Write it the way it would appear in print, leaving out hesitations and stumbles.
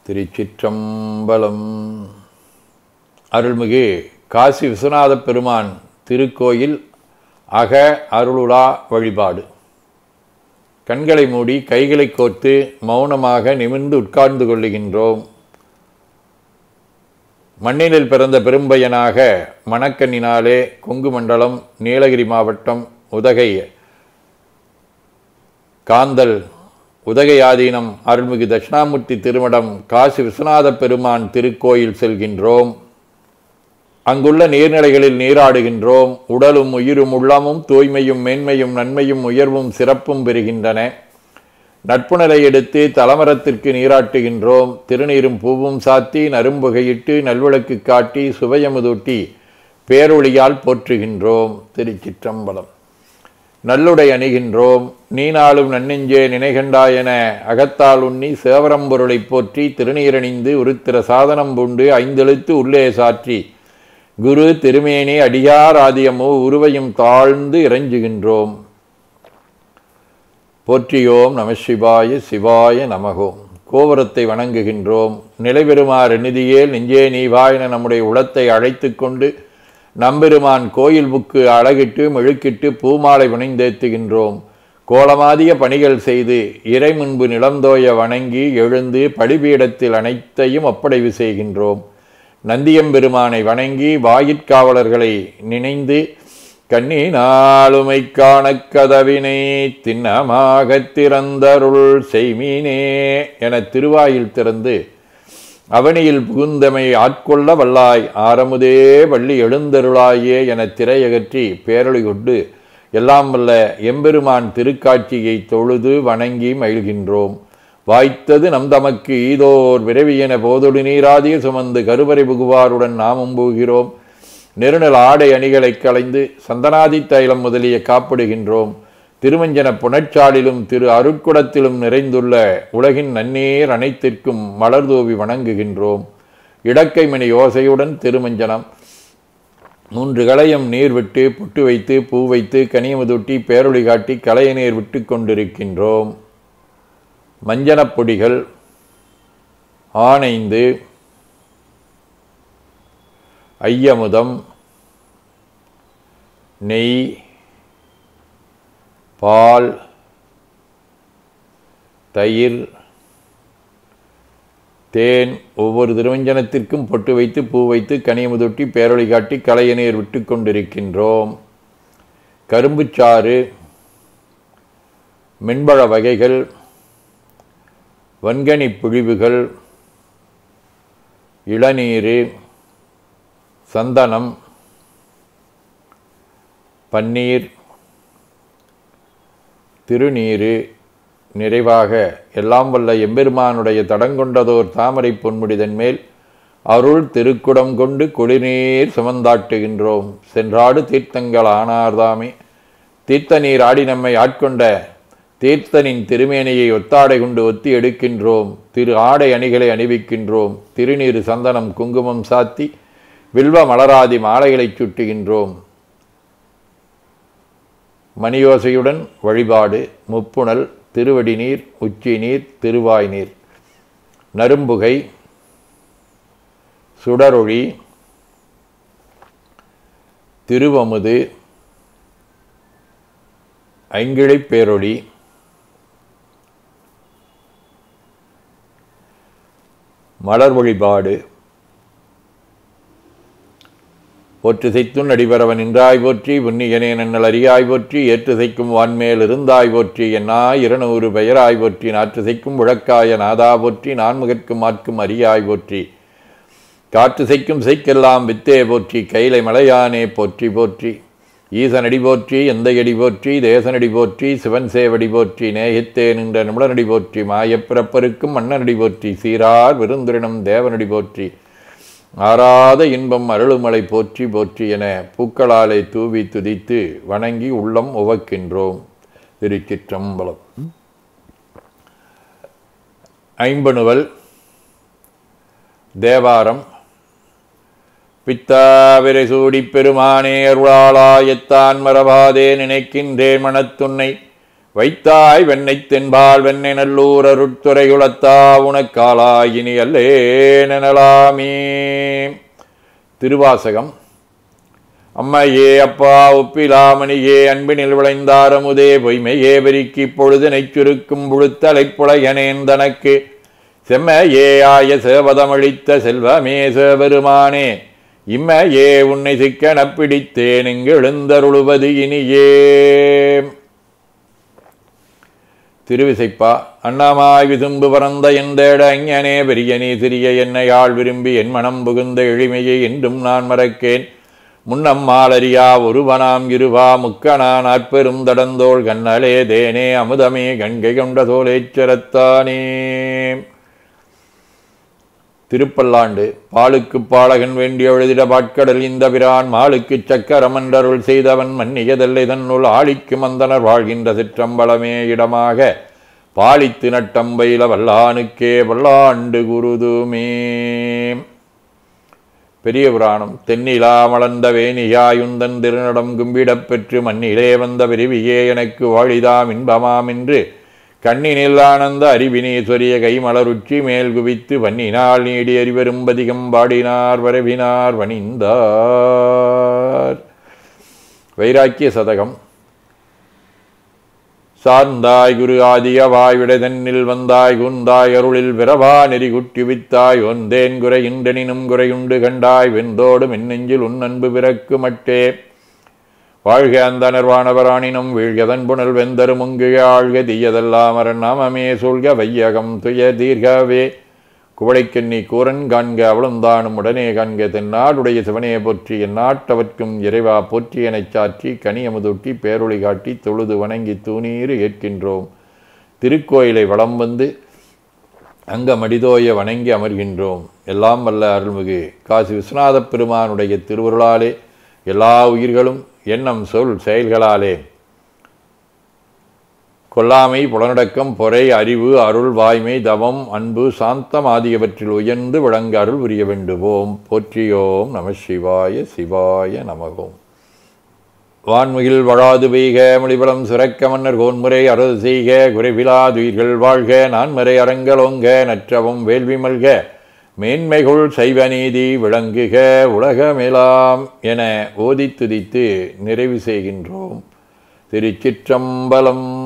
திருச்சிற்றம்பலம். அருள்மிகு காசி விஸ்வநாத பெருமான் திருக்கோயில் அக அருளுலா வழிபாடு. கண்களை மூடி கைகளை கோர்த்து மௌனமாக நிமிர்ந்து உட்கார்ந்து கொள்ளுகின்றோம். மண்ணினில் பிறந்த பெரும்பயனாக மணக்கண்ணினாலே கொங்கு மண்டலம், நீலகிரி மாவட்டம், உதகை காந்தல் உதகையாதீனம் அருள்மிகு தட்சிணாமூர்த்தி திருமடம் காசி விஸ்வநாத பெருமான் திருக்கோயில் செல்கின்றோம். அங்குள்ள நீர்நிலைகளில் நீராடுகின்றோம். உடலும் உயிரும் உள்ளமும் தூய்மையும் மேன்மையும் நன்மையும் உயர்வும் சிறப்பும் பெறுகின்றன. நட்புணரை எடுத்து தலமரத்திற்கு நீராட்டுகின்றோம். திருநீரும் பூவும் சாத்தி நரும்புகையிட்டு நல்விளக்கு காட்டி சுவையமுதூட்டி பேரொளியால் போற்றுகின்றோம். திருச்சிற்றம்பலம். நல்லுடை அணிகின்றோம். நீனாலும் நன்னெஞ்சே நினைகண்டாய் என அகத்தால் உண்ணி சேவரம்பொருளை போற்றி திருநீரணிந்து உருத்திர சாதனம் பூண்டு ஐந்தெழுத்து உள்ளே சாற்றி குரு திருமேனி அடியார் ஆதியமோ உருவையும் தாழ்ந்து இறைஞ்சுகின்றோம். போற்றியோம் நம சிவாய சிவாய நமகோம். கோபுரத்தை வணங்குகின்றோம். நிலைபெறுமாறு நிதியேல் நெஞ்சே நீவாய் என நம்முடைய உளத்தை அழைத்து கொண்டு நம்பெருமான் கோயில் புக்கு அழகிட்டு மெழுக்கிட்டு பூமாலை வினைந்தேத்துகின்றோம். கோலமாதிய பணிகள் செய்து இறை முன்பு நிலந்தோய வணங்கி எழுந்து பலிபீடத்தில் அனைத்தையும் ஒப்படைவு செய்கின்றோம். நந்தியம்பெருமானை வணங்கி வாயிற்காவலர்களை நினைந்து கண்ணினாலுமை காண கதவினை திண்ணமாக திறந்தருள் செய்மீனே என திருவாயில் திறந்து அவனியில் புகுந்தமை ஆட்கொள்ள வல்லாய் ஆரமுதே வள்ளி எழுந்தருளாயே என திரையகற்றி பேரொளி கொண்டு எல்லாம் வல்ல எம்பெருமான் திருக்காட்சியை தொழுது வணங்கி மகிழ்கின்றோம். வாய்த்தது நம் தமக்கு ஈதோர் விரைவியென போதொடு நீராதிய சுமந்து கருவறை புகுவாருடன் நாமும் போகிறோம். நெருநல் ஆடை அணிகளை களைந்து சந்தனாதி தைலம் முதலிய காப்பிடுகின்றோம். திருமஞ்சன புனச்சாலிலும் திரு அருட்குடத்திலும் நிறைந்துள்ள உலகின் நன்னீர் அனைத்திற்கும் மலர்தூவி வணங்குகின்றோம். இடக்கைமணி யோசையுடன் திருமஞ்சனம் 3 களையம் நீர் விட்டு புட்டு வைத்து பூ வைத்து கனியமுதூட்டி பேரொளி காட்டி களைய நீர் விட்டு கொண்டிருக்கின்றோம். மஞ்சனப் பொடிகள் ஆனைந்து ஐயமுதம் நெய் பால் தயிர் தேன் ஒவ்வொரு திருமஞ்சனத்திற்கும் பொட்டு வைத்து பூ வைத்து கனியமுதொட்டி பேரொளி காட்டி களைய நீர் விட்டு கொண்டிருக்கின்றோம். கரும்புச்சாறு, மென்பழ வகைகள், வன்கனி புழிவுகள், இளநீர், சந்தனம், பன்னீர், திருநீரு, நிறைவாக எல்லாம் வல்ல எம்பெருமானுடைய தடங்கொண்டதோர் தாமரை பொன்முடிதன் மேல் அருள் திருக்குடம் கொண்டு குளிர்நீர் சுமந்தாட்டுகின்றோம். சென்றாடு தீர்த்தங்கள் ஆனார்தாமே. தீர்த்த நீர் ஆடி நம்மை ஆட்கொண்ட தீர்த்தனின் திருமேனியை ஒத்தாடை கொண்டு ஒத்தி எடுக்கின்றோம். திரு ஆடை அணிகளை அணிவிக்கின்றோம். திருநீரு சந்தனம் குங்குமம் சாத்தி வில்வ மலராதி மாலைகளை சுட்டுகின்றோம். மணியோசையுடன் வழிபாடு. முப்புணல், திருவடி நீர், உச்சி நீர், திருவாய் நீர், நரும்புகை, சுடரொளி, திருவமுது, ஐங்கிழைப் பேரொளி, மலர் வழிபாடு. போற்று செய்துன் அடிபரவன் நின்றாய் போற்றி புன்னியனே நன்னல் அறியாய் போற்றி ஏற்று செய்க்கும் வான்மேல் இருந்தாய் போற்றி என்னாய் 200 பெயராய் போற்றி நாற்று செய்க்கும் முழக்காய நாதா போற்றி நான்முகற்கும் ஆட்கும் அறியாய் போற்றி காற்று செய்க்கும் செய்க்கெல்லாம் வித்தே போற்றி கைலை மலையானே போற்றி போற்றி ஈசனடி போற்றி எந்தையடி போற்றி தேசனடி போற்றி சிவன் சேவடி போற்றி நேயத்தே நின்ற நிமிடனடி போற்றி மாயப்பிறப்பருக்கும் மன்னனடி போற்றி சீரார் விருந்துரினம் தேவனடி போற்றி ஆராத இன்பம் அருளுமலை போற்றி போற்றி என பூக்களாலை தூவி துதித்து வணங்கி உள்ளம் உவக்கின்றோம். திருச்சிற்றம்பலம். ஐம்பணுவல் தேவாரம். பித்தாவிரை சூடி பெருமானே அருளாளாயத்தான் மரபாதே நினைக்கின்றேன் மனத்துன்னை வைத்தாய் வெண்ணை தென்பால் வெண்ணை நல்லூர் அருட்துறையுளத்தா உனக்காலாயினி அல்லே நெனலாமே. திருவாசகம். அம்மையே அப்பா ஒப்பிலாமணியே அன்பினில் விளைந்தாரமுதே பொய்மையே பெருக்கி பொழுதினைச் சுருக்கும் புழுத்தலைப்புளையனேன் தனக்கு செம்மையே ஆய சேவதமளித்த செல்வமே சேவெருமானே இம்மையே உன்னை சிக்கனப் பிடித்தேன் இங்கு எழுந்தருளுவது இனியே. திருவிசைப்பா. அண்ணாமாய் விசும்பு பறந்த எந்தேட அஞ்ஞனே பெரியனே சிறிய என்னையாள் விரும்பி என் மனம் புகுந்த எளிமையை என்றும் நான் மறக்கேன். முன்னம் மாலரியா ஒருவனாம் இருவா முக்கனான் அற்பெரும் தடந்தோள் கண்ணலே தேனே அமுதமே கண்கை கொண்ட சோலேச்சரத்தானே. திருப்பல்லாண்டு. பாலுக்கு பாலகன் வேண்டிய எழுதிட பாட்கடல் இந்த பிரான் மாலுக்குச் சக்கரமன்றருள் செய்தவன் மன்னியதல்லை தன்னுள் ஆளிக்கு மந்தனர் வாழ்கின்ற சிற்றம்பலமே இடமாக பாலித்து நட்டம்பையில வல்லானுக்கே வல்லாண்டு குருதுமே. பெரிய புராணம். தென்னிலா மலர்ந்த வேணியாயுந்தன் திருநடம் கும்பிடப் பெற்று மண்ணிலே வந்த விரிவியே எனக்கு வாழிதாம் இன்பமாம் என்று கண்ணினில் ஆனந்த அறிவினீஸ்வரிய கைமலருச்சி மேல் குவித்து வன்னினால் நீடி அறிவரும்பதிகம் பாடினார் வரவினார் வணிந்தார். வைராக்கிய சதகம். சார்ந்தாய் குரு ஆதிய வாய்விடதன்னில் வந்தாய் குந்தாய் அருளில் விரவா நெறி குட்டிவித்தாய் ஒந்தேன் குறை இன்றனினும் குறையுண்டு கண்டாய் வெந்தோடு மின்னெஞ்சில் உன் அன்பு பிறக்கு மட்டே வாழ்க அந்த நிர்வாணவராணினும் வீழ்கதன் புனல் வெந்தரு முங்குக ஆழ்க தீயதெல்லாம் அரண் நாமமே சூழ்க வையகம் துய தீர்கவே குவளைக்கண்ணி கூரன் காண்க அவளுந்தானும் உடனே காண்க தென்னாடுடைய சிவனையை போற்றி எந்நாட்டவர்க்கும் இறைவா போற்றி எனச் சாற்றி கனியமுதொட்டி பேரொளி காட்டி தொழுது வணங்கி தூணீறு ஏற்கின்றோம். திருக்கோயிலை வலம் வந்து அங்க மடிதோய வணங்கி அமர்கின்றோம். எல்லாம் வல்ல அருள்மிகு காசி விஸ்வநாத பெருமானுடைய திருவருளாலே எல்லா உயிர்களும் எண்ணம் சொல் செயல்களாலே கொல்லாமை புலனடக்கம் பொறை அறிவு அருள் வாய்மை தவம் அன்பு சாந்தம் ஆகியவற்றில் உயர்ந்து விளங்க அருள் புரிய வேண்டுவோம். போற்றியோம் நம சிவாய சிவாய நமகோம். வான்முகில் வழாது பெய்க மொழிபலம் சுரக்க மன்னர் கோன்முறை அறுது செய்க குறைவிலாதுயிர்கள் வாழ்க நான்மறை அரங்கலோங்க நற்றவும் வேள்வி மல்க மேன்மைகுள் சைவ நீதி விளங்குக உலகமெலாம் என ஓதி துதித்து நிறைவு செய்கின்றோம். திருச்சிற்றம்பலம்.